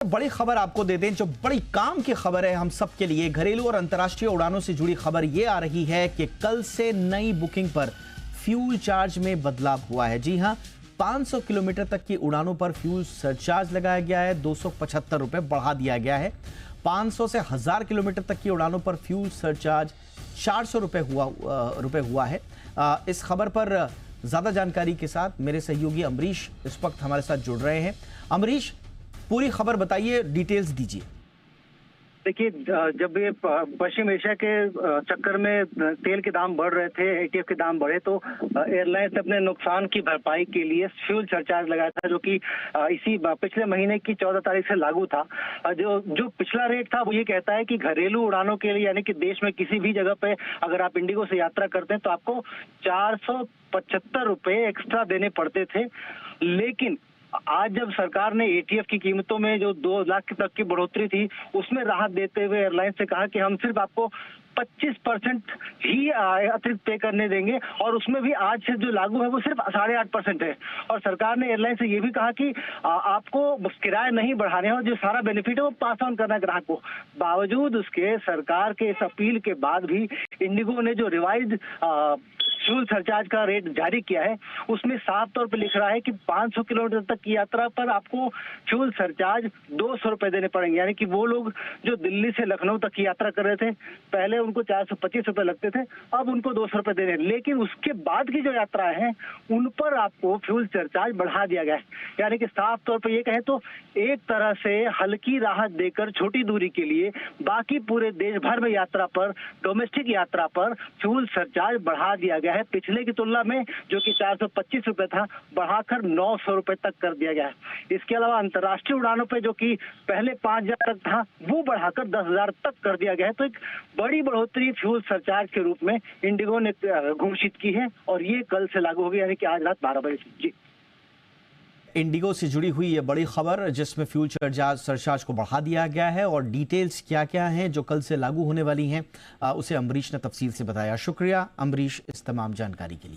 बड़ी खबर आपको दे दें, जो बड़ी काम की खबर है हम सब के लिए। घरेलू और अंतर्राष्ट्रीय उड़ानों से जुड़ी खबर ये आ रही है कि कल से नई बुकिंग पर फ्यूल चार्ज में बदलाव हुआ है। जी हां, 500 किलोमीटर तक की उड़ानों पर फ्यूल सरचार्ज लगाया गया है। 275 रुपए बढ़ा दिया गया है। 500 से 1000 किलोमीटर तक की उड़ानों पर फ्यूल सरचार्ज 400 रुपए हुआ है। इस खबर पर ज्यादा जानकारी के साथ मेरे सहयोगी अमरीश इस वक्त हमारे साथ जुड़ रहे हैं। अमरीश, पूरी खबर बताइए, डिटेल्स दीजिए। देखिए, जब ये पश्चिम एशिया के चक्कर में तेल के दाम बढ़ रहे थे, एटीएफ के दाम बढ़े, तो एयरलाइंस ने अपने नुकसान की भरपाई के लिए फ्यूल सरचार्ज लगाया था, जो कि इसी पिछले महीने की 14 तारीख से लागू था। जो पिछला रेट था वो ये कहता है कि घरेलू उड़ानों के लिए, यानी कि देश में किसी भी जगह पे अगर आप इंडिगो से यात्रा करते हैं तो आपको 475 रुपए एक्स्ट्रा देने पड़ते थे। लेकिन आज जब सरकार ने एटीएफ की कीमतों में जो 2 लाख तक की बढ़ोतरी थी, उसमें राहत देते हुए एयरलाइन से कहा कि हम सिर्फ आपको 25% ही अतिरिक्त पे करने देंगे, और उसमें भी आज से जो लागू है वो सिर्फ 8.5% है। और सरकार ने एयरलाइन से ये भी कहा कि आपको किराए नहीं बढ़ाने हैं और जो सारा बेनिफिट है वो पास ऑन करना है ग्राहक को। बावजूद उसके सरकार के इस अपील के बाद भी इंडिगो ने जो रिवाइज्ड फ्यूल सरचार्ज का रेट जारी किया है, उसमें साफ तौर पर लिख रहा है कि 500 किलोमीटर तक की यात्रा पर आपको फ्यूल सरचार्ज 200 रुपए देने पड़ेंगे। यानी कि वो लोग जो दिल्ली से लखनऊ तक की यात्रा कर रहे थे, पहले उनको 425 रुपए लगते थे, अब उनको 200 रुपए देने। लेकिन उसके बाद की जो यात्राएं हैं उन पर आपको फ्यूल सरचार्ज बढ़ा दिया गया है। यानी कि साफ तौर पर ये कहें तो एक तरह से हल्की राहत देकर छोटी दूरी के लिए बाकी पूरे देश भर में यात्रा पर, डोमेस्टिक यात्रा पर फ्यूल सरचार्ज बढ़ा दिया गया है। पिछले की तुलना में जो कि 425 रुपए था, बढ़ाकर 900 रुपए तक कर दिया गया है। इसके अलावा अंतर्राष्ट्रीय उड़ानों पे जो कि पहले 5000 तक था, वो बढ़ाकर 10,000 तक कर दिया गया है। तो एक बड़ी बढ़ोतरी फ्यूल सरचार्ज के रूप में इंडिगो ने घोषित की है, और ये कल से लागू होगी, यानी कि आज रात 12 बजे से। जी, इंडिगो से जुड़ी हुई ये बड़ी खबर जिसमें फ्यूल सरचार्ज को बढ़ा दिया गया है, और डिटेल्स क्या क्या हैं जो कल से लागू होने वाली हैं, उसे अमरीश ने तफसील से बताया। शुक्रिया अमरीश इस तमाम जानकारी के लिए।